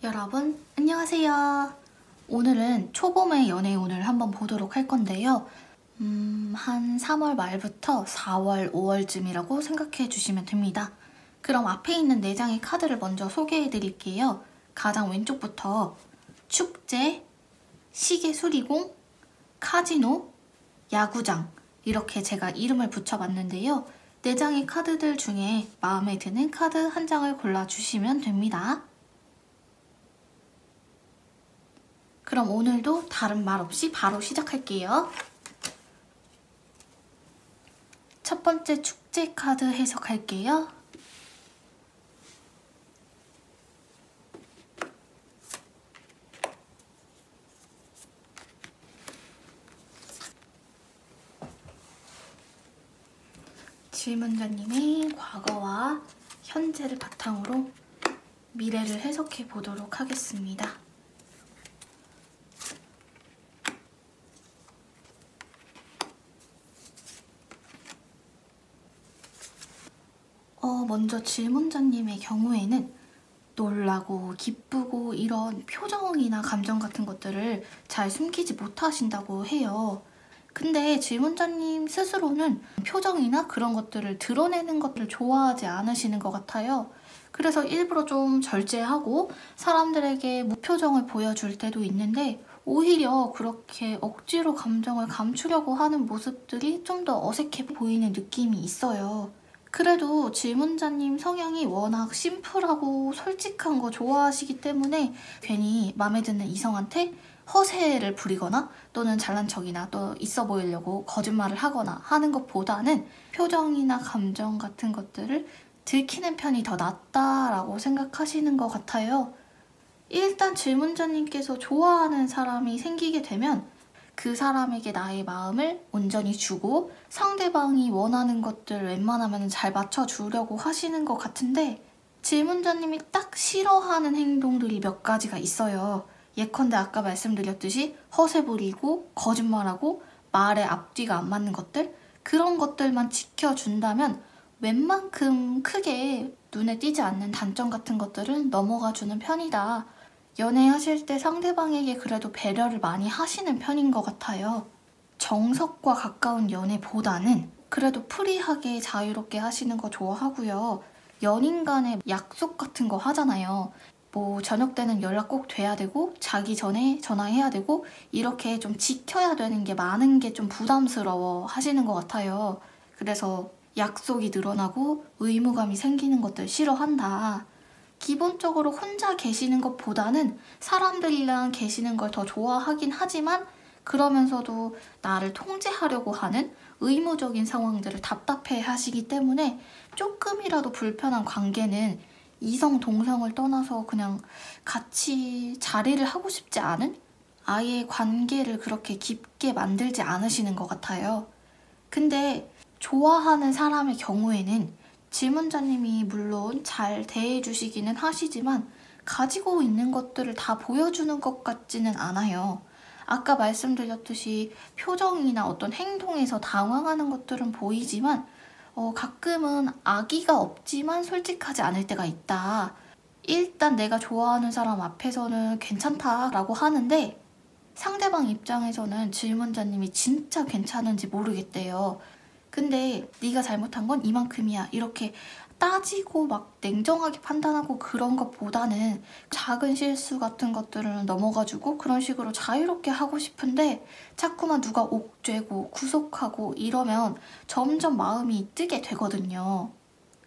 여러분 안녕하세요. 오늘은 초봄의 연애운을 한번 보도록 할 건데요. 한 3월 말부터 4월, 5월쯤이라고 생각해 주시면 됩니다. 그럼 앞에 있는 4장의 카드를 먼저 소개해 드릴게요. 가장 왼쪽부터 축제, 시계 수리공, 카지노, 야구장 이렇게 제가 이름을 붙여봤는데요. 4장의 카드들 중에 마음에 드는 카드 한 장을 골라주시면 됩니다. 그럼 오늘도 다른 말 없이 바로 시작할게요. 첫 번째 축제 카드 해석할게요. 질문자님의 과거와 현재를 바탕으로 미래를 해석해 보도록 하겠습니다. 먼저 질문자님의 경우에는 놀라고 기쁘고 이런 표정이나 감정 같은 것들을 잘 숨기지 못하신다고 해요. 근데 질문자님 스스로는 표정이나 그런 것들을 드러내는 것들을 좋아하지 않으시는 것 같아요. 그래서 일부러 좀 절제하고 사람들에게 무표정을 보여줄 때도 있는데 오히려 그렇게 억지로 감정을 감추려고 하는 모습들이 좀 더 어색해 보이는 느낌이 있어요. 그래도 질문자님 성향이 워낙 심플하고 솔직한 거 좋아하시기 때문에 괜히 마음에 드는 이성한테 허세를 부리거나 또는 잘난 척이나 또 있어 보이려고 거짓말을 하거나 하는 것보다는 표정이나 감정 같은 것들을 들키는 편이 더 낫다라고 생각하시는 것 같아요. 일단 질문자님께서 좋아하는 사람이 생기게 되면 그 사람에게 나의 마음을 온전히 주고 상대방이 원하는 것들 웬만하면 잘 맞춰주려고 하시는 것 같은데 질문자님이 딱 싫어하는 행동들이 몇 가지가 있어요. 예컨대 아까 말씀드렸듯이 허세 부리고 거짓말하고 말의 앞뒤가 안 맞는 것들 그런 것들만 지켜준다면 웬만큼 크게 눈에 띄지 않는 단점 같은 것들은 넘어가 주는 편이다. 연애하실 때 상대방에게 그래도 배려를 많이 하시는 편인 것 같아요. 정석과 가까운 연애보다는 그래도 프리하게 자유롭게 하시는 거 좋아하고요. 연인 간의 약속 같은 거 하잖아요. 뭐 저녁 때는 연락 꼭 돼야 되고 자기 전에 전화해야 되고 이렇게 좀 지켜야 되는 게 많은 게 좀 부담스러워 하시는 것 같아요. 그래서 약속이 늘어나고 의무감이 생기는 것들 싫어한다. 기본적으로 혼자 계시는 것보다는 사람들이랑 계시는 걸 더 좋아하긴 하지만 그러면서도 나를 통제하려고 하는 의무적인 상황들을 답답해 하시기 때문에 조금이라도 불편한 관계는 이성 동성을 떠나서 그냥 같이 자리를 하고 싶지 않은 아예 관계를 그렇게 깊게 만들지 않으시는 것 같아요. 근데 좋아하는 사람의 경우에는 질문자님이 물론 잘 대해주시기는 하시지만 가지고 있는 것들을 다 보여주는 것 같지는 않아요. 아까 말씀드렸듯이 표정이나 어떤 행동에서 당황하는 것들은 보이지만 가끔은 악의가 없지만 솔직하지 않을 때가 있다. 일단 내가 좋아하는 사람 앞에서는 괜찮다라고 하는데 상대방 입장에서는 질문자님이 진짜 괜찮은지 모르겠대요. 근데 네가 잘못한 건 이만큼이야 이렇게 따지고 막 냉정하게 판단하고 그런 것보다는 작은 실수 같은 것들은 넘어가지고 그런 식으로 자유롭게 하고 싶은데 자꾸만 누가 옥죄고 구속하고 이러면 점점 마음이 뜨게 되거든요.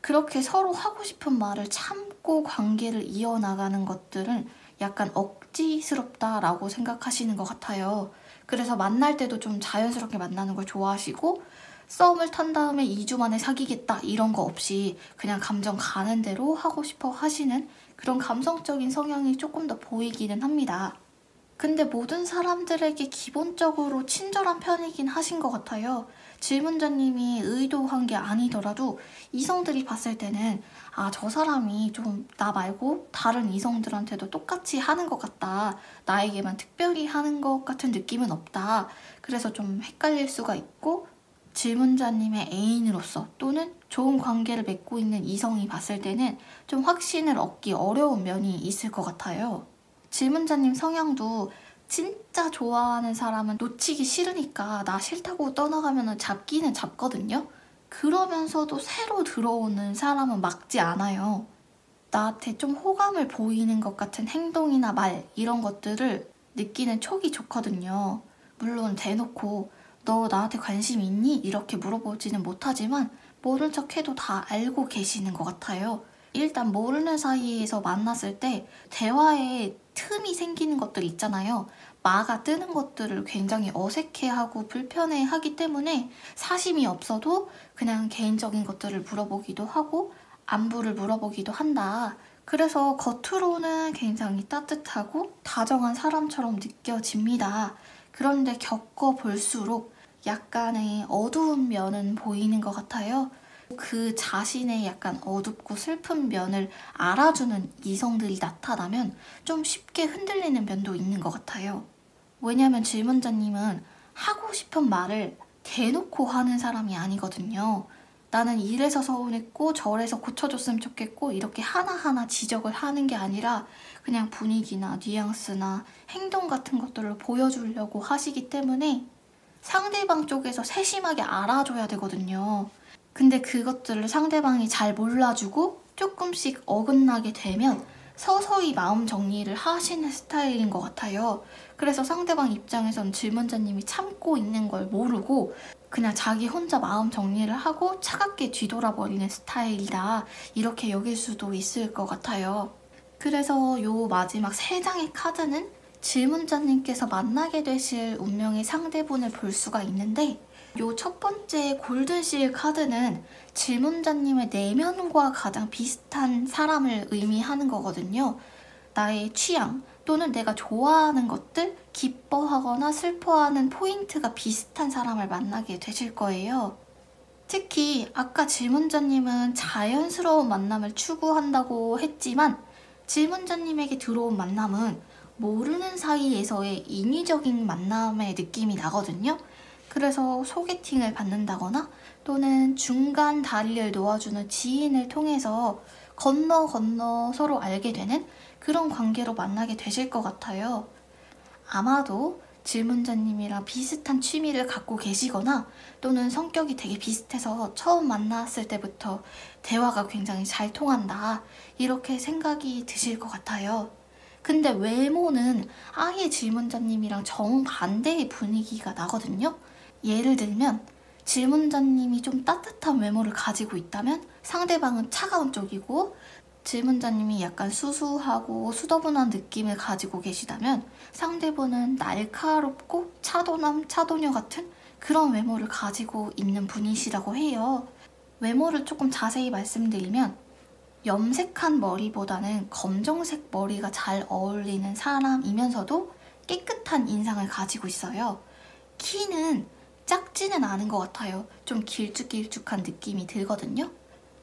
그렇게 서로 하고 싶은 말을 참고 관계를 이어나가는 것들은 약간 억지스럽다라고 생각하시는 것 같아요. 그래서 만날 때도 좀 자연스럽게 만나는 걸 좋아하시고 썸을 탄 다음에 2주 만에 사귀겠다 이런 거 없이 그냥 감정 가는 대로 하고 싶어 하시는 그런 감성적인 성향이 조금 더 보이기는 합니다. 근데 모든 사람들에게 기본적으로 친절한 편이긴 하신 것 같아요. 질문자님이 의도한 게 아니더라도 이성들이 봤을 때는 저 사람이 좀 나 말고 다른 이성들한테도 똑같이 하는 것 같다. 나에게만 특별히 하는 것 같은 느낌은 없다. 그래서 좀 헷갈릴 수가 있고 질문자님의 애인으로서 또는 좋은 관계를 맺고 있는 이성이 봤을 때는 좀 확신을 얻기 어려운 면이 있을 것 같아요. 질문자님 성향도 진짜 좋아하는 사람은 놓치기 싫으니까 나 싫다고 떠나가면 잡기는 잡거든요. 그러면서도 새로 들어오는 사람은 막지 않아요. 나한테 좀 호감을 보이는 것 같은 행동이나 말 이런 것들을 느끼는 촉이 좋거든요. 물론 대놓고 너 나한테 관심 있니? 이렇게 물어보지는 못하지만 모른 척해도 다 알고 계시는 것 같아요. 일단 모르는 사이에서 만났을 때 대화에 틈이 생기는 것들 있잖아요. 마가 뜨는 것들을 굉장히 어색해하고 불편해하기 때문에 사심이 없어도 그냥 개인적인 것들을 물어보기도 하고 안부를 물어보기도 한다. 그래서 겉으로는 굉장히 따뜻하고 다정한 사람처럼 느껴집니다. 그런데 겪어볼수록 약간의 어두운 면은 보이는 것 같아요. 그 자신의 약간 어둡고 슬픈 면을 알아주는 이성들이 나타나면 좀 쉽게 흔들리는 면도 있는 것 같아요. 왜냐면 질문자님은 하고 싶은 말을 대놓고 하는 사람이 아니거든요. 나는 이래서 서운했고 저래서 고쳐줬으면 좋겠고 이렇게 하나하나 지적을 하는 게 아니라 그냥 분위기나 뉘앙스나 행동 같은 것들을 보여주려고 하시기 때문에 상대방 쪽에서 세심하게 알아줘야 되거든요. 근데 그것들을 상대방이 잘 몰라주고 조금씩 어긋나게 되면 서서히 마음 정리를 하시는 스타일인 것 같아요. 그래서 상대방 입장에선 질문자님이 참고 있는 걸 모르고 그냥 자기 혼자 마음 정리를 하고 차갑게 뒤돌아버리는 스타일이다. 이렇게 여길 수도 있을 것 같아요. 그래서 요 마지막 3장의 카드는 질문자님께서 만나게 되실 운명의 상대분을 볼 수가 있는데 요 첫 번째 골든실 카드는 질문자님의 내면과 가장 비슷한 사람을 의미하는 거거든요. 나의 취향 또는 내가 좋아하는 것들, 기뻐하거나 슬퍼하는 포인트가 비슷한 사람을 만나게 되실 거예요. 특히 아까 질문자님은 자연스러운 만남을 추구한다고 했지만 질문자님에게 들어온 만남은 모르는 사이에서의 인위적인 만남의 느낌이 나거든요. 그래서 소개팅을 받는다거나 또는 중간 다리를 놓아주는 지인을 통해서 건너 서로 알게 되는 그런 관계로 만나게 되실 것 같아요. 아마도 질문자님이랑 비슷한 취미를 갖고 계시거나 또는 성격이 되게 비슷해서 처음 만났을 때부터 대화가 굉장히 잘 통한다. 이렇게 생각이 드실 것 같아요. 근데 외모는 아예 질문자님이랑 정반대의 분위기가 나거든요. 예를 들면 질문자님이 좀 따뜻한 외모를 가지고 있다면 상대방은 차가운 쪽이고 질문자님이 약간 수수하고 수더분한 느낌을 가지고 계시다면 상대분은 날카롭고 차도남, 차도녀 같은 그런 외모를 가지고 있는 분이시라고 해요. 외모를 조금 자세히 말씀드리면 염색한 머리보다는 검정색 머리가 잘 어울리는 사람이면서도 깨끗한 인상을 가지고 있어요. 키는 작지는 않은 것 같아요. 좀 길쭉길쭉한 느낌이 들거든요.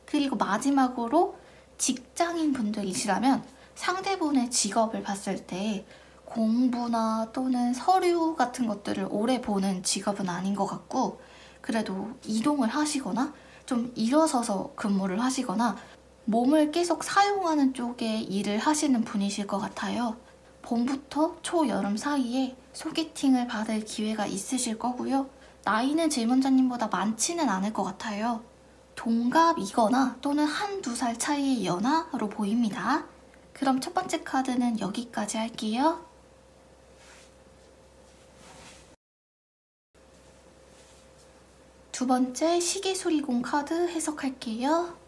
그리고 마지막으로 직장인 분들이시라면 상대분의 직업을 봤을 때 공부나 또는 서류 같은 것들을 오래 보는 직업은 아닌 것 같고 그래도 이동을 하시거나 좀 일어서서 근무를 하시거나 몸을 계속 사용하는 쪽에 일을 하시는 분이실 것 같아요. 봄부터 초여름 사이에 소개팅을 받을 기회가 있으실 거고요. 나이는 질문자님보다 많지는 않을 것 같아요. 동갑이거나 또는 한두 살 차이의 연하로 보입니다. 그럼 첫 번째 카드는 여기까지 할게요. 두 번째 시계수리공 카드 해석할게요.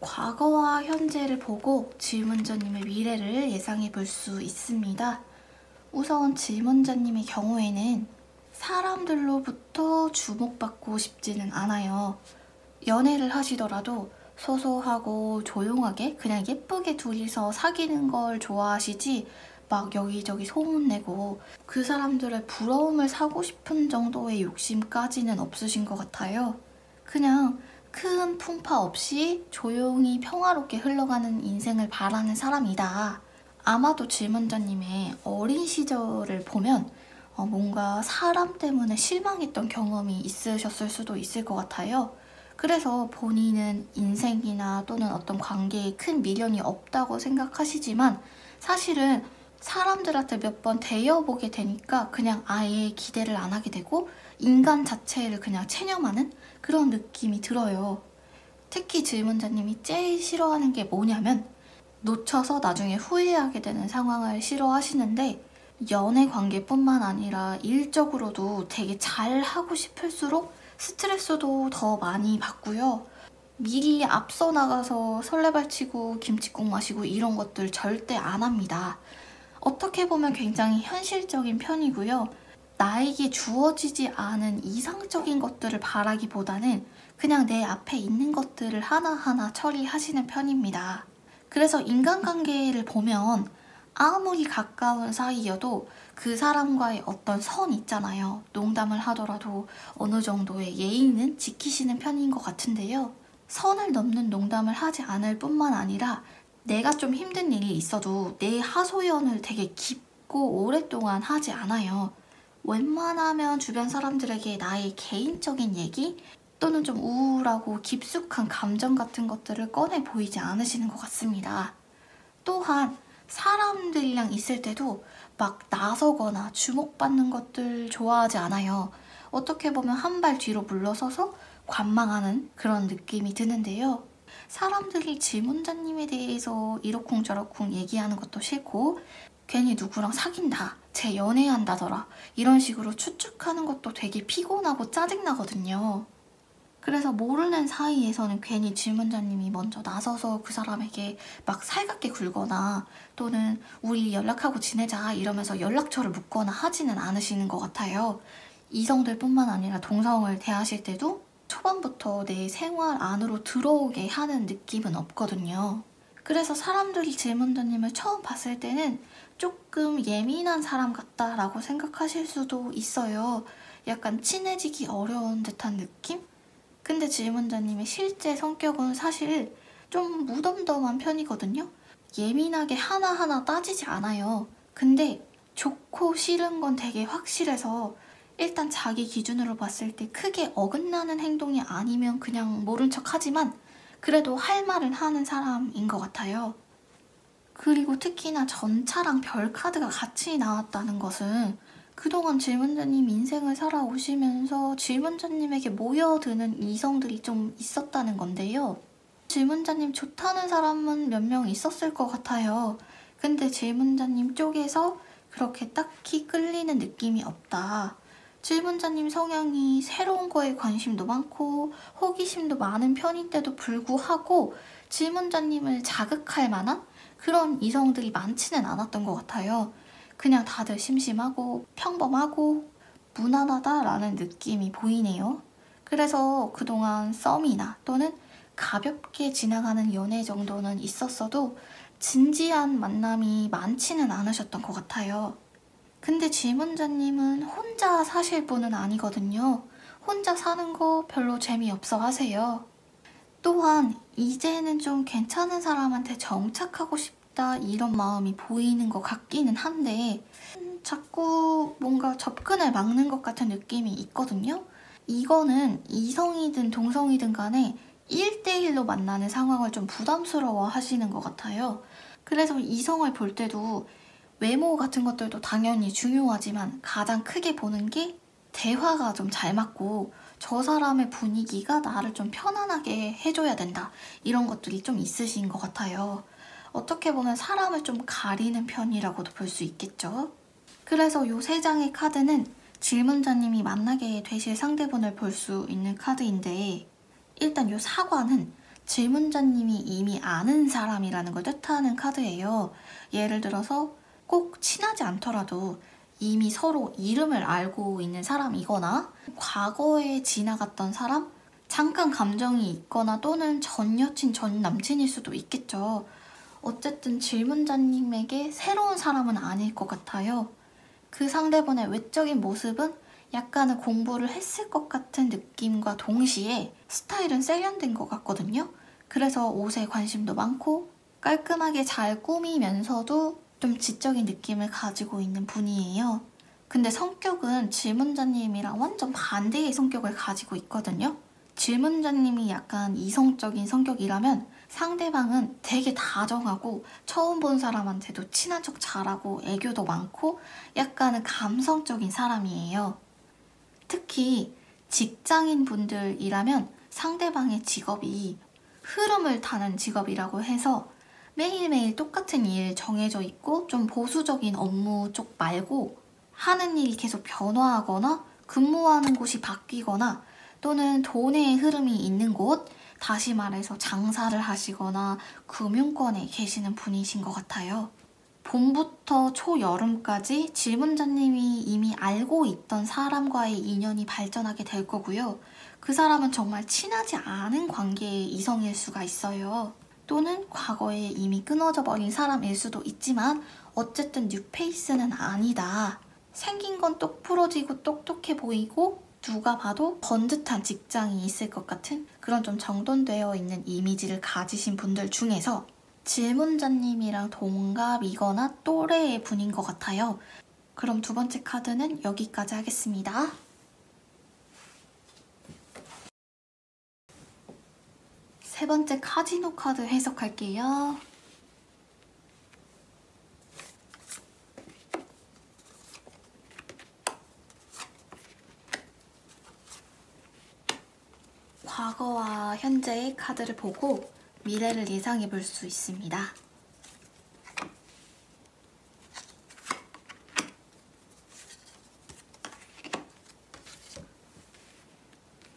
과거와 현재를 보고 질문자님의 미래를 예상해 볼 수 있습니다. 우선 질문자님의 경우에는 사람들로부터 주목받고 싶지는 않아요. 연애를 하시더라도 소소하고 조용하게 그냥 예쁘게 둘이서 사귀는 걸 좋아하시지 막 여기저기 소문내고 그 사람들의 부러움을 사고 싶은 정도의 욕심까지는 없으신 것 같아요. 그냥 큰 풍파 없이 조용히 평화롭게 흘러가는 인생을 바라는 사람이다. 아마도 질문자님의 어린 시절을 보면 뭔가 사람 때문에 실망했던 경험이 있으셨을 수도 있을 것 같아요. 그래서 본인은 인생이나 또는 어떤 관계에 큰 미련이 없다고 생각하시지만 사실은 사람들한테 몇 번 대여보게 되니까 그냥 아예 기대를 안 하게 되고 인간 자체를 그냥 체념하는 그런 느낌이 들어요. 특히 질문자님이 제일 싫어하는 게 뭐냐면 놓쳐서 나중에 후회하게 되는 상황을 싫어하시는데 연애 관계뿐만 아니라 일적으로도 되게 잘 하고 싶을수록 스트레스도 더 많이 받고요. 미리 앞서 나가서 설레발치고 김칫국 마시고 이런 것들 절대 안 합니다. 어떻게 보면 굉장히 현실적인 편이고요. 나에게 주어지지 않은 이상적인 것들을 바라기보다는 그냥 내 앞에 있는 것들을 하나하나 처리하시는 편입니다. 그래서 인간관계를 보면 아무리 가까운 사이여도 그 사람과의 어떤 선 있잖아요. 농담을 하더라도 어느 정도의 예의는 지키시는 편인 것 같은데요. 선을 넘는 농담을 하지 않을 뿐만 아니라 내가 좀 힘든 일이 있어도 내 하소연을 되게 깊고 오랫동안 하지 않아요. 웬만하면 주변 사람들에게 나의 개인적인 얘기 또는 좀 우울하고 깊숙한 감정 같은 것들을 꺼내 보이지 않으시는 것 같습니다. 또한 사람들이랑 있을 때도 막 나서거나 주목받는 것들 좋아하지 않아요. 어떻게 보면 한 발 뒤로 물러서서 관망하는 그런 느낌이 드는데요. 사람들이 질문자님에 대해서 이러쿵저러쿵 얘기하는 것도 싫고 괜히 누구랑 사귄다, 쟤 연애한다더라 이런 식으로 추측하는 것도 되게 피곤하고 짜증나거든요. 그래서 모르는 사이에서는 괜히 질문자님이 먼저 나서서 그 사람에게 막 살갑게 굴거나 또는 우리 연락하고 지내자 이러면서 연락처를 묻거나 하지는 않으시는 것 같아요. 이성들뿐만 아니라 동성을 대하실 때도 초반부터 내 생활 안으로 들어오게 하는 느낌은 없거든요. 그래서 사람들이 질문자님을 처음 봤을 때는 조금 예민한 사람 같다라고 생각하실 수도 있어요. 약간 친해지기 어려운 듯한 느낌? 근데 질문자님의 실제 성격은 사실 좀 무덤덤한 편이거든요. 예민하게 하나하나 따지지 않아요. 근데 좋고 싫은 건 되게 확실해서 일단 자기 기준으로 봤을 때 크게 어긋나는 행동이 아니면 그냥 모른 척 하지만 그래도 할 말은 하는 사람인 것 같아요. 그리고 특히나 전차랑 별 카드가 같이 나왔다는 것은 그동안 질문자님 인생을 살아오시면서 질문자님에게 모여드는 이성들이 좀 있었다는 건데요. 질문자님 좋다는 사람은 몇 명 있었을 것 같아요. 근데 질문자님 쪽에서 그렇게 딱히 끌리는 느낌이 없다. 질문자님 성향이 새로운 거에 관심도 많고 호기심도 많은 편인데도 불구하고 질문자님을 자극할 만한 그런 이성들이 많지는 않았던 것 같아요. 그냥 다들 심심하고 평범하고 무난하다라는 느낌이 보이네요. 그래서 그동안 썸이나 또는 가볍게 지나가는 연애 정도는 있었어도 진지한 만남이 많지는 않으셨던 것 같아요. 근데 질문자님은 혼자 사실 분은 아니거든요. 혼자 사는 거 별로 재미없어 하세요. 또한 이제는 좀 괜찮은 사람한테 정착하고 싶다 이런 마음이 보이는 것 같기는 한데 자꾸 뭔가 접근을 막는 것 같은 느낌이 있거든요. 이거는 이성이든 동성이든 간에 1대1로 만나는 상황을 좀 부담스러워 하시는 것 같아요. 그래서 이성을 볼 때도 외모 같은 것들도 당연히 중요하지만 가장 크게 보는 게 대화가 좀 잘 맞고 저 사람의 분위기가 나를 좀 편안하게 해줘야 된다. 이런 것들이 좀 있으신 것 같아요. 어떻게 보면 사람을 좀 가리는 편이라고도 볼 수 있겠죠. 그래서 이 3장의 카드는 질문자님이 만나게 되실 상대분을 볼 수 있는 카드인데 일단 이 사과는 질문자님이 이미 아는 사람이라는 걸 뜻하는 카드예요. 예를 들어서 꼭 친하지 않더라도 이미 서로 이름을 알고 있는 사람이거나 과거에 지나갔던 사람, 잠깐 감정이 있거나 또는 전 여친, 전 남친일 수도 있겠죠. 어쨌든 질문자님에게 새로운 사람은 아닐 것 같아요. 그 상대분의 외적인 모습은 약간은 공부를 했을 것 같은 느낌과 동시에 스타일은 세련된 것 같거든요. 그래서 옷에 관심도 많고 깔끔하게 잘 꾸미면서도 좀 지적인 느낌을 가지고 있는 분이에요. 근데 성격은 질문자님이랑 완전 반대의 성격을 가지고 있거든요. 질문자님이 약간 이성적인 성격이라면 상대방은 되게 다정하고 처음 본 사람한테도 친한 척 잘하고 애교도 많고 약간은 감성적인 사람이에요. 특히 직장인 분들이라면 상대방의 직업이 흐름을 타는 직업이라고 해서 매일매일 똑같은 일 정해져 있고 좀 보수적인 업무 쪽 말고 하는 일이 계속 변화하거나 근무하는 곳이 바뀌거나 또는 돈의 흐름이 있는 곳, 다시 말해서 장사를 하시거나 금융권에 계시는 분이신 것 같아요. 봄부터 초여름까지 질문자님이 이미 알고 있던 사람과의 인연이 발전하게 될 거고요. 그 사람은 정말 친하지 않은 관계의 이성일 수가 있어요. 또는 과거에 이미 끊어져 버린 사람일 수도 있지만 어쨌든 뉴페이스는 아니다. 생긴 건 똑부러지고 똑똑해 보이고 누가 봐도 번듯한 직장이 있을 것 같은 그런 좀 정돈되어 있는 이미지를 가지신 분들 중에서 질문자님이랑 동갑이거나 또래의 분인 것 같아요. 그럼 두 번째 카드는 여기까지 하겠습니다. 세 번째 카지노 카드 해석할게요. 과거와 현재의 카드를 보고 미래를 예상해 볼 수 있습니다.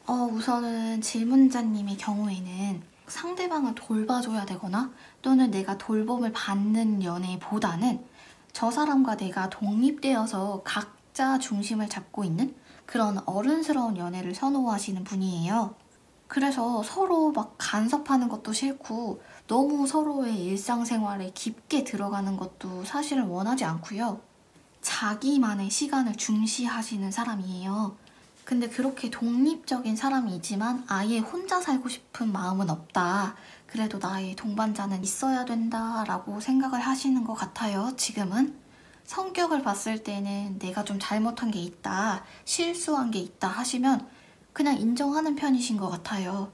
우선은 질문자님의 경우에는 상대방을 돌봐줘야 되거나 또는 내가 돌봄을 받는 연애보다는 저 사람과 내가 독립되어서 각자 중심을 잡고 있는 그런 어른스러운 연애를 선호하시는 분이에요. 그래서 서로 막 간섭하는 것도 싫고 너무 서로의 일상생활에 깊게 들어가는 것도 사실은 원하지 않고요. 자기만의 시간을 중시하시는 사람이에요. 근데 그렇게 독립적인 사람이지만 아예 혼자 살고 싶은 마음은 없다. 그래도 나의 동반자는 있어야 된다라고 생각을 하시는 것 같아요, 지금은. 성격을 봤을 때는 내가 좀 잘못한 게 있다, 실수한 게 있다 하시면 그냥 인정하는 편이신 것 같아요.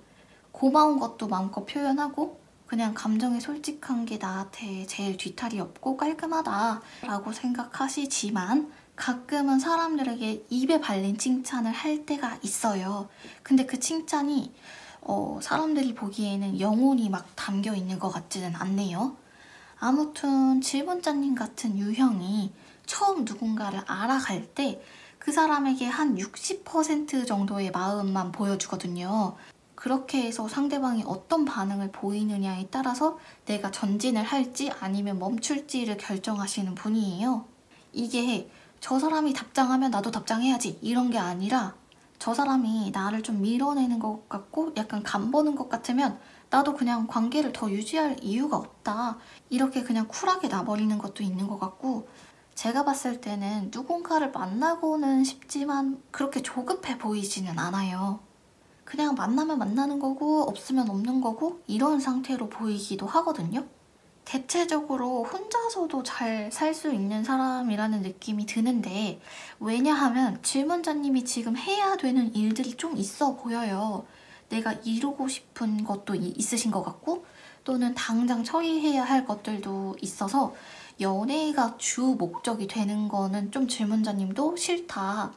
고마운 것도 마음껏 표현하고 그냥 감정에 솔직한 게 나한테 제일 뒤탈이 없고 깔끔하다라고 생각하시지만 가끔은 사람들에게 입에 발린 칭찬을 할 때가 있어요. 근데 그 칭찬이 사람들이 보기에는 영혼이 막 담겨 있는 것 같지는 않네요. 아무튼 질문자님 같은 유형이 처음 누군가를 알아갈 때 그 사람에게 한 60% 정도의 마음만 보여주거든요. 그렇게 해서 상대방이 어떤 반응을 보이느냐에 따라서 내가 전진을 할지 아니면 멈출지를 결정하시는 분이에요. 이게 저 사람이 답장하면 나도 답장해야지 이런 게 아니라 저 사람이 나를 좀 밀어내는 것 같고 약간 간보는 것 같으면 나도 그냥 관계를 더 유지할 이유가 없다. 이렇게 그냥 쿨하게 놔버리는 것도 있는 것 같고 제가 봤을 때는 누군가를 만나고는 싶지만 그렇게 조급해 보이지는 않아요. 그냥 만나면 만나는 거고 없으면 없는 거고 이런 상태로 보이기도 하거든요. 대체적으로 혼자서도 잘 살 수 있는 사람이라는 느낌이 드는데 왜냐하면 질문자님이 지금 해야 되는 일들이 좀 있어 보여요. 내가 이루고 싶은 것도 있으신 것 같고 또는 당장 처리해야 할 것들도 있어서 연애가 주 목적이 되는 거는 좀 질문자님도 싫다.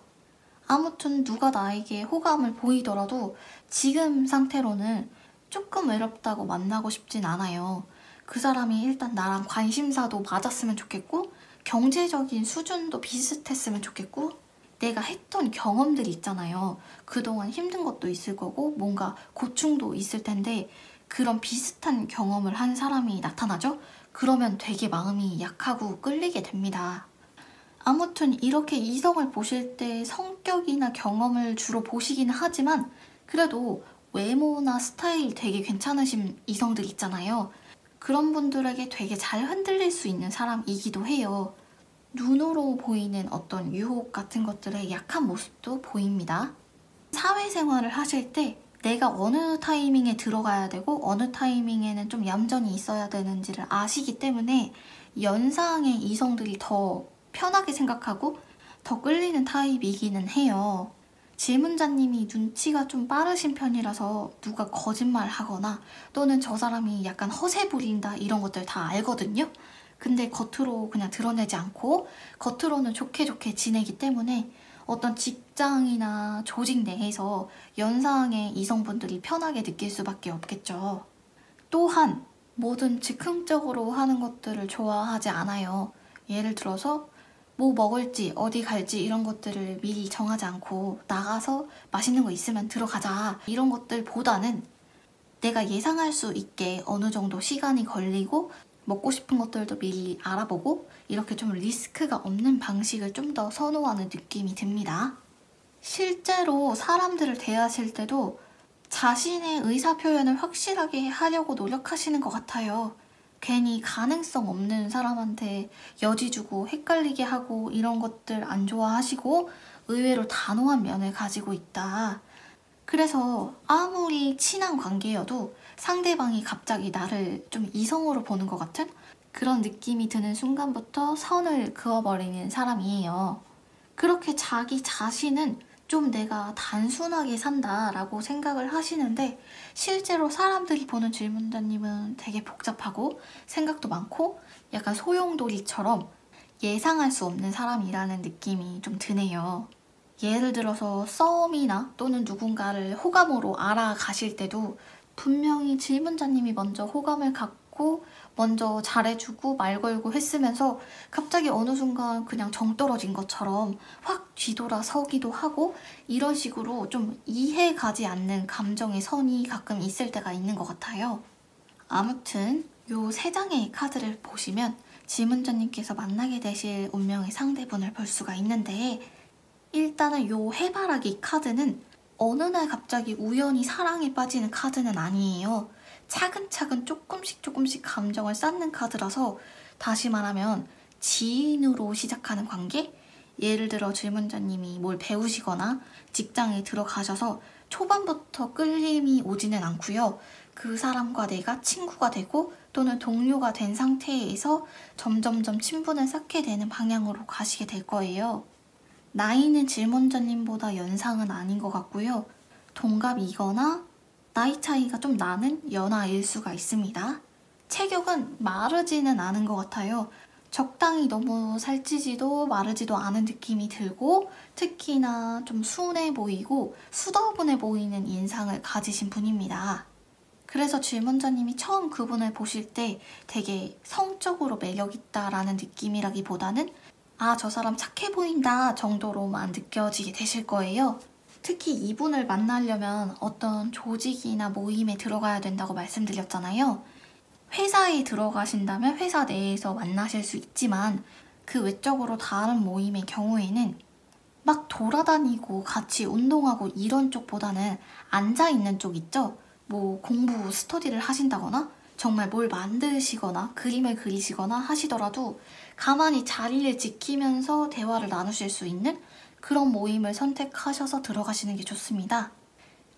아무튼 누가 나에게 호감을 보이더라도 지금 상태로는 조금 외롭다고 만나고 싶진 않아요. 그 사람이 일단 나랑 관심사도 맞았으면 좋겠고 경제적인 수준도 비슷했으면 좋겠고 내가 했던 경험들이 있잖아요. 그동안 힘든 것도 있을 거고 뭔가 고충도 있을 텐데 그런 비슷한 경험을 한 사람이 나타나죠? 그러면 되게 마음이 약하고 끌리게 됩니다. 아무튼 이렇게 이성을 보실 때 성격이나 경험을 주로 보시긴 하지만 그래도 외모나 스타일 되게 괜찮으신 이성들 있잖아요. 그런 분들에게 되게 잘 흔들릴 수 있는 사람이기도 해요. 눈으로 보이는 어떤 유혹 같은 것들의 약한 모습도 보입니다. 사회생활을 하실 때 내가 어느 타이밍에 들어가야 되고 어느 타이밍에는 좀 얌전히 있어야 되는지를 아시기 때문에 연상의 이성들이 더 편하게 생각하고 더 끌리는 타입이기는 해요. 질문자님이 눈치가 좀 빠르신 편이라서 누가 거짓말하거나 또는 저 사람이 약간 허세 부린다 이런 것들 다 알거든요. 근데 겉으로 그냥 드러내지 않고 겉으로는 좋게 좋게 지내기 때문에 어떤 직장이나 조직 내에서 연상의 이성분들이 편하게 느낄 수밖에 없겠죠. 또한 뭐든 즉흥적으로 하는 것들을 좋아하지 않아요. 예를 들어서 뭐 먹을지 어디 갈지 이런 것들을 미리 정하지 않고 나가서 맛있는 거 있으면 들어가자 이런 것들보다는 내가 예상할 수 있게 어느 정도 시간이 걸리고 먹고 싶은 것들도 미리 알아보고 이렇게 좀 리스크가 없는 방식을 좀 더 선호하는 느낌이 듭니다. 실제로 사람들을 대하실 때도 자신의 의사표현을 확실하게 하려고 노력하시는 것 같아요. 괜히 가능성 없는 사람한테 여지 주고 헷갈리게 하고 이런 것들 안 좋아하시고 의외로 단호한 면을 가지고 있다. 그래서 아무리 친한 관계여도 상대방이 갑자기 나를 좀 이성으로 보는 것 같은 그런 느낌이 드는 순간부터 선을 그어버리는 사람이에요. 그렇게 자기 자신은 좀 내가 단순하게 산다라고 생각을 하시는데 실제로 사람들이 보는 질문자님은 되게 복잡하고 생각도 많고 약간 소용돌이처럼 예상할 수 없는 사람이라는 느낌이 좀 드네요. 예를 들어서 썸이나 또는 누군가를 호감으로 알아가실 때도 분명히 질문자님이 먼저 호감을 갖고 먼저 잘해주고 말 걸고 했으면서 갑자기 어느 순간 그냥 정 떨어진 것처럼 확 뒤돌아 서기도 하고 이런 식으로 좀 이해 가지 않는 감정의 선이 가끔 있을 때가 있는 것 같아요. 아무튼 요 3장의 카드를 보시면 질문자님께서 만나게 되실 운명의 상대분을 볼 수가 있는데 일단은 요 해바라기 카드는 어느 날 갑자기 우연히 사랑에 빠지는 카드는 아니에요. 차근차근 조금씩 감정을 쌓는 카드라서 다시 말하면 지인으로 시작하는 관계? 예를 들어 질문자님이 뭘 배우시거나 직장에 들어가셔서 초반부터 끌림이 오지는 않고요. 그 사람과 내가 친구가 되고 또는 동료가 된 상태에서 점점점 친분을 쌓게 되는 방향으로 가시게 될 거예요. 나이는 질문자님보다 연상은 아닌 것 같고요. 동갑이거나 나이 차이가 좀 나는 연하일 수가 있습니다. 체격은 마르지는 않은 것 같아요. 적당히 너무 살찌지도 마르지도 않은 느낌이 들고 특히나 좀 순해 보이고 수더분해 보이는 인상을 가지신 분입니다. 그래서 질문자님이 처음 그분을 보실 때 되게 성적으로 매력있다라는 느낌이라기보다는 아, 저 사람 착해 보인다 정도로만 느껴지게 되실 거예요. 특히 이분을 만나려면 어떤 조직이나 모임에 들어가야 된다고 말씀드렸잖아요. 회사에 들어가신다면 회사 내에서 만나실 수 있지만 그 외적으로 다른 모임의 경우에는 막 돌아다니고 같이 운동하고 이런 쪽보다는 앉아있는 쪽 있죠? 뭐 공부 스터디를 하신다거나 정말 뭘 만드시거나 그림을 그리시거나 하시더라도 가만히 자리를 지키면서 대화를 나누실 수 있는 그런 모임을 선택하셔서 들어가시는 게 좋습니다.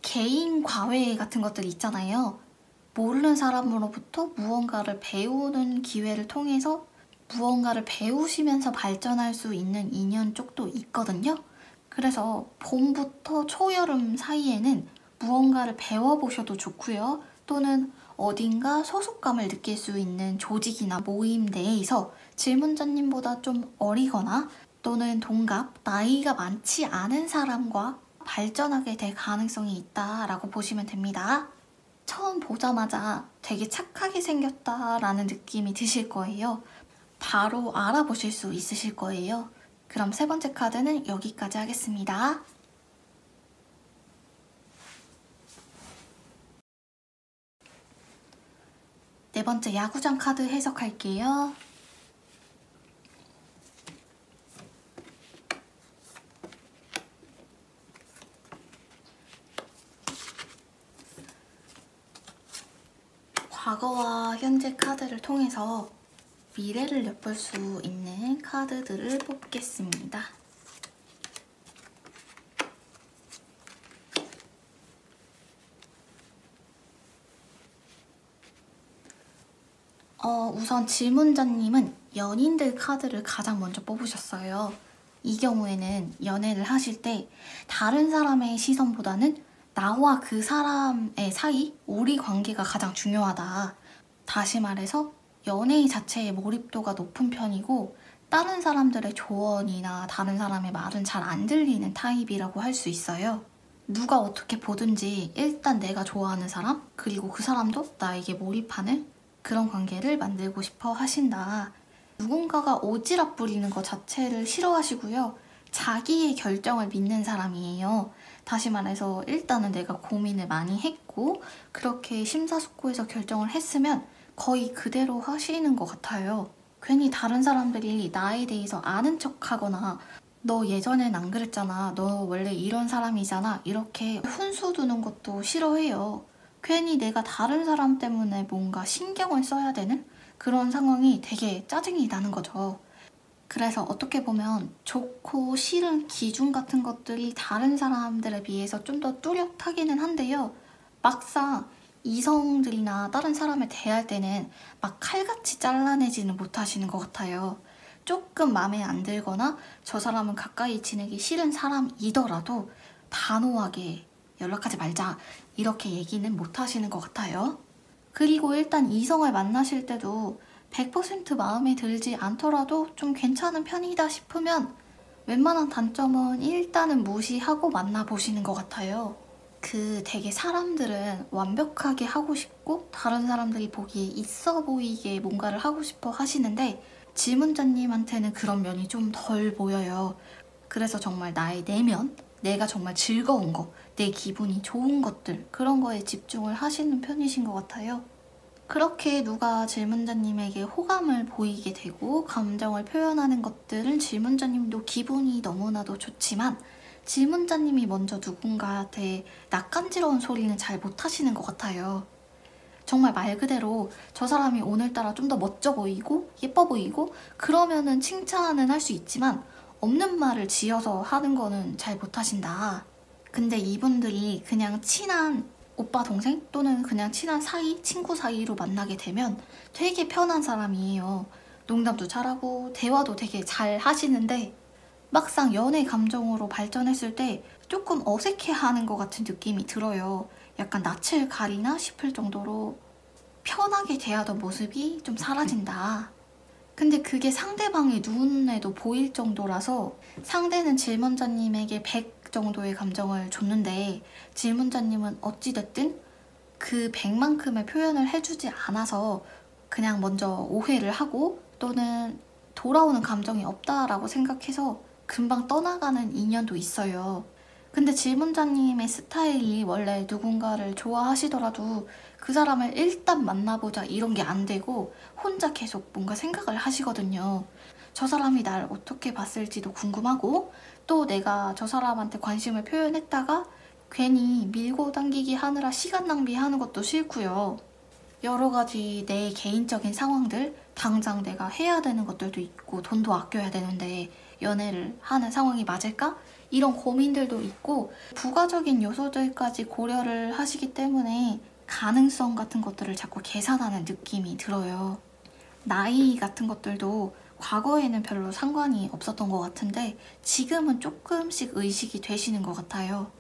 개인 과외 같은 것들이 있잖아요. 모르는 사람으로부터 무언가를 배우는 기회를 통해서 무언가를 배우시면서 발전할 수 있는 인연 쪽도 있거든요. 그래서 봄부터 초여름 사이에는 무언가를 배워보셔도 좋고요. 또는 어딘가 소속감을 느낄 수 있는 조직이나 모임 내에서 질문자님보다 좀 어리거나 또는 동갑, 나이가 많지 않은 사람과 발전하게 될 가능성이 있다라고 보시면 됩니다. 처음 보자마자 되게 착하게 생겼다라는 느낌이 드실 거예요. 바로 알아보실 수 있으실 거예요. 그럼 3번째 카드는 여기까지 하겠습니다. 네 번째 야구장 카드 해석할게요. 과거와 현재 카드를 통해서 미래를 엿볼 수 있는 카드들을 뽑겠습니다. 우선 질문자님은 연인들 카드를 가장 먼저 뽑으셨어요. 이 경우에는 연애를 하실 때 다른 사람의 시선보다는 나와 그 사람의 사이, 우리 관계가 가장 중요하다. 다시 말해서 연애 자체의 몰입도가 높은 편이고 다른 사람들의 조언이나 다른 사람의 말은 잘 안 들리는 타입이라고 할 수 있어요. 누가 어떻게 보든지 일단 내가 좋아하는 사람, 그리고 그 사람도 나에게 몰입하는 그런 관계를 만들고 싶어 하신다. 누군가가 오지랖 부리는 것 자체를 싫어하시고요. 자기의 결정을 믿는 사람이에요. 다시 말해서 일단은 내가 고민을 많이 했고 그렇게 심사숙고해서 결정을 했으면 거의 그대로 하시는 것 같아요. 괜히 다른 사람들이 나에 대해서 아는 척하거나 너 예전엔 안 그랬잖아, 너 원래 이런 사람이잖아, 이렇게 훈수 두는 것도 싫어해요. 괜히 내가 다른 사람 때문에 뭔가 신경을 써야 되는 그런 상황이 되게 짜증이 나는 거죠. 그래서 어떻게 보면 좋고 싫은 기준 같은 것들이 다른 사람들에 비해서 좀 더 뚜렷하기는 한데요. 막상 이성들이나 다른 사람을 대할 때는 막 칼같이 잘라내지는 못하시는 것 같아요. 조금 마음에 안 들거나 저 사람은 가까이 지내기 싫은 사람이더라도 단호하게 연락하지 말자 이렇게 얘기는 못 하시는 것 같아요. 그리고 일단 이성을 만나실 때도 100% 마음에 들지 않더라도 좀 괜찮은 편이다 싶으면 웬만한 단점은 일단은 무시하고 만나보시는 것 같아요. 되게 사람들은 완벽하게 하고 싶고 다른 사람들이 보기에 있어 보이게 뭔가를 하고 싶어 하시는데 질문자님한테는 그런 면이 좀 덜 보여요. 그래서 정말 나의 내면, 내가 정말 즐거운 거, 내 기분이 좋은 것들, 그런 거에 집중을 하시는 편이신 것 같아요. 그렇게 누가 질문자님에게 호감을 보이게 되고 감정을 표현하는 것들은 질문자님도 기분이 너무나도 좋지만 질문자님이 먼저 누군가한테 낯간지러운 소리는 잘 못하시는 것 같아요. 정말 말 그대로 저 사람이 오늘따라 좀 더 멋져 보이고 예뻐 보이고 그러면은 칭찬은 할 수 있지만 없는 말을 지어서 하는 거는 잘 못하신다. 근데 이분들이 그냥 친한 오빠 동생 또는 그냥 친한 사이, 친구 사이로 만나게 되면 되게 편한 사람이에요. 농담도 잘하고 대화도 되게 잘 하시는데 막상 연애 감정으로 발전했을 때 조금 어색해하는 것 같은 느낌이 들어요. 약간 낯을 가리나 싶을 정도로 편하게 대하던 모습이 좀 사라진다. 근데 그게 상대방의 눈에도 보일 정도라서 상대는 질문자님에게 100 정도의 감정을 줬는데 질문자님은 어찌됐든 그 100만큼의 표현을 해주지 않아서 그냥 먼저 오해를 하고 또는 돌아오는 감정이 없다라고 생각해서 금방 떠나가는 인연도 있어요. 근데 질문자님의 스타일이 원래 누군가를 좋아하시더라도 그 사람을 일단 만나보자 이런 게 안 되고 혼자 계속 뭔가 생각을 하시거든요. 저 사람이 날 어떻게 봤을지도 궁금하고 또 내가 저 사람한테 관심을 표현했다가 괜히 밀고 당기기 하느라 시간 낭비하는 것도 싫고요. 여러 가지 내 개인적인 상황들, 당장 내가 해야 되는 것들도 있고 돈도 아껴야 되는데 연애를 하는 상황이 맞을까? 이런 고민들도 있고 부가적인 요소들까지 고려를 하시기 때문에 가능성 같은 것들을 자꾸 계산하는 느낌이 들어요. 나이 같은 것들도 과거에는 별로 상관이 없었던 것 같은데 지금은 조금씩 의식이 되시는 것 같아요.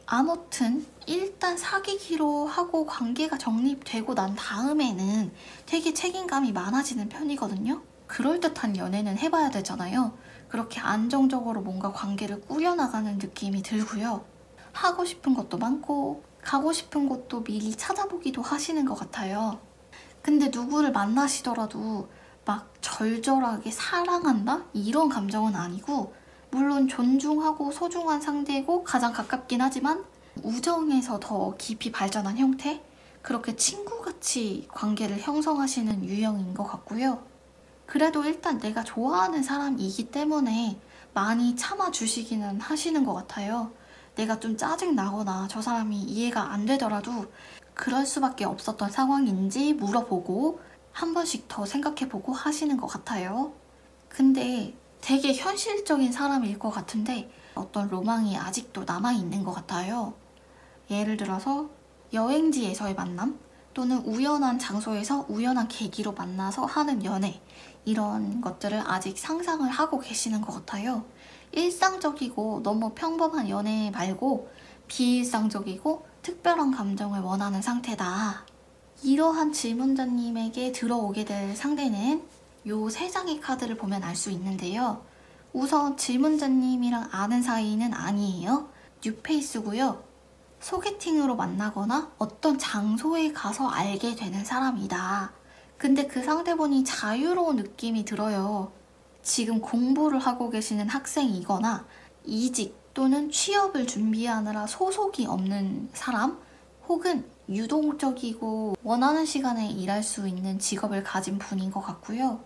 아무튼 일단 사귀기로 하고 관계가 정립되고 난 다음에는 되게 책임감이 많아지는 편이거든요. 그럴듯한 연애는 해봐야 되잖아요. 그렇게 안정적으로 뭔가 관계를 꾸려나가는 느낌이 들고요. 하고 싶은 것도 많고 가고 싶은 곳도 미리 찾아보기도 하시는 것 같아요. 근데 누구를 만나시더라도 막 절절하게 사랑한다? 이런 감정은 아니고 물론 존중하고 소중한 상대고 가장 가깝긴 하지만 우정에서 더 깊이 발전한 형태? 그렇게 친구같이 관계를 형성하시는 유형인 것 같고요. 그래도 일단 내가 좋아하는 사람이기 때문에 많이 참아주시기는 하시는 것 같아요. 내가 좀 짜증나거나 저 사람이 이해가 안 되더라도 그럴 수밖에 없었던 상황인지 물어보고 한 번씩 더 생각해보고 하시는 것 같아요. 근데 되게 현실적인 사람일 것 같은데 어떤 로망이 아직도 남아있는 것 같아요. 예를 들어서 여행지에서의 만남 또는 우연한 장소에서 우연한 계기로 만나서 하는 연애, 이런 것들을 아직 상상을 하고 계시는 것 같아요. 일상적이고 너무 평범한 연애 말고 비일상적이고 특별한 감정을 원하는 상태다. 이러한 질문자님에게 들어오게 될 상대는 요 세 장의 카드를 보면 알 수 있는데요. 우선 질문자님이랑 아는 사이는 아니에요. 뉴페이스고요. 소개팅으로 만나거나 어떤 장소에 가서 알게 되는 사람이다. 근데 그 상대분이 자유로운 느낌이 들어요. 지금 공부를 하고 계시는 학생이거나 이직 또는 취업을 준비하느라 소속이 없는 사람, 혹은 유동적이고 원하는 시간에 일할 수 있는 직업을 가진 분인 것 같고요.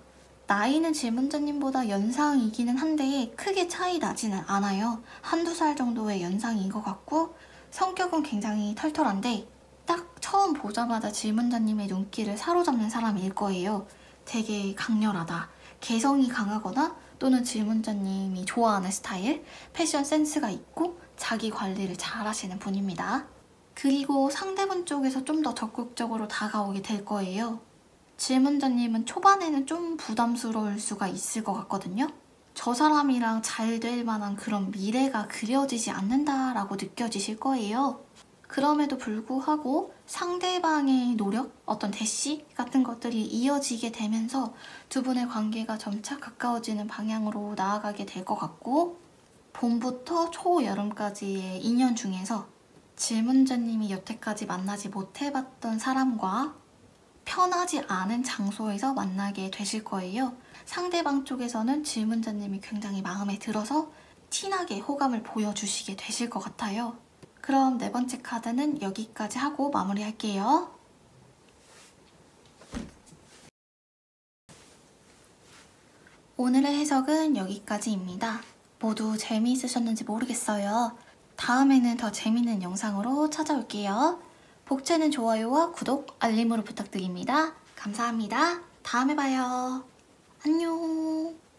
나이는 질문자님보다 연상이기는 한데 크게 차이 나지는 않아요. 한두 살 정도의 연상인 것 같고 성격은 굉장히 털털한데 딱 처음 보자마자 질문자님의 눈길을 사로잡는 사람일 거예요. 되게 강렬하다. 개성이 강하거나 또는 질문자님이 좋아하는 스타일, 패션 센스가 있고 자기 관리를 잘 하시는 분입니다. 그리고 상대분 쪽에서 좀 더 적극적으로 다가오게 될 거예요. 질문자님은 초반에는 좀 부담스러울 수가 있을 것 같거든요. 저 사람이랑 잘 될 만한 그런 미래가 그려지지 않는다라고 느껴지실 거예요. 그럼에도 불구하고 상대방의 노력, 어떤 대시 같은 것들이 이어지게 되면서 두 분의 관계가 점차 가까워지는 방향으로 나아가게 될 것 같고, 봄부터 초여름까지의 2년 중에서 질문자님이 여태까지 만나지 못해봤던 사람과 편하지 않은 장소에서 만나게 되실 거예요. 상대방 쪽에서는 질문자님이 굉장히 마음에 들어서 티나게 호감을 보여주시게 되실 것 같아요. 그럼 네 번째 카드는 여기까지 하고 마무리할게요. 오늘의 해석은 여기까지입니다. 모두 재미있으셨는지 모르겠어요. 다음에는 더 재밌는 영상으로 찾아올게요. 복채는 좋아요와 구독, 알림으로 부탁드립니다. 감사합니다. 다음에 봐요. 안녕.